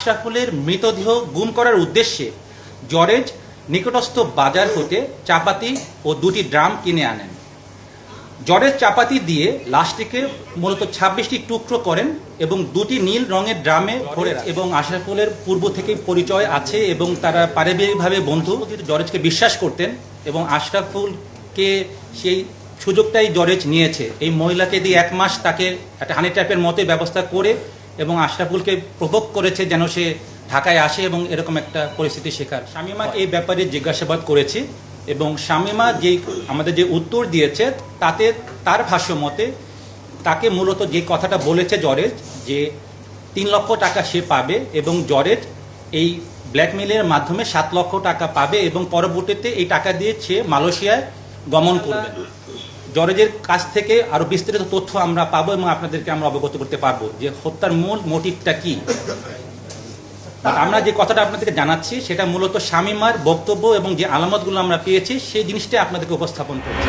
আশরাফুলের মৃতদেহ গুম করার উদ্দেশ্যে জরেজ নিকটস্থ বাজার হতে চাপাতি ও দুটি ড্রাম কিনে আনেন। জরেজ চাপাতি দিয়ে লাশটিকে মূলত 26টি টুকরো করেন এবং দুটি নীল রঙের ড্রামে ভরে রাখেন। এবং আশরাফুলের পূর্ব থেকেই পরিচয় আছে এবং তারা পারিবারিকভাবে বন্ধু। জরেজকে বিশ্বাস করতেন এবং আশরাফুলকে সেই সুযোগটাই জরেজ নিয়েছে। এই মহিলাকে দিয়ে 1 মাস তাকে একটা হানি ট্র্যাপের মতো ব্যবস্থা করে এবং আশরাফুলকে প্রভোগ করেছে যেন সে ঢাকায় আসে এবং এরকম একটা পরিস্থিতি শেখার। শামীমাকে এই ব্যাপারে জিজ্ঞাসাবাদ করেছি এবং শামীমা আমাদের যে উত্তর দিয়েছে তাতে তার ভাষ্য মতে তাকে মূলত যে কথাটা বলেছে জরেজ যে 3 লক্ষ টাকা সে পাবে এবং জরেজ এই ব্ল্যাকমেলের মাধ্যমে 7 লক্ষ টাকা পাবে এবং পরবর্তীতে এই টাকা দিয়ে সে মালয়েশিয়ায় গমন করবে। জরেজের কাছ থেকে আরো বিস্তারিত তথ্য আমরা পাবো এবং আপনাদেরকে আমরা অবগত করতে পারবো যে হত্যার মূল মোটিভটা কি। আমরা যে কথাটা আপনাদেরকে জানাচ্ছি সেটা মূলত শামীমার বক্তব্য এবং যে আলামতগুলো আমরা পেয়েছি সেই জিনিসটাই আপনাদেরকে উপস্থাপন করছি।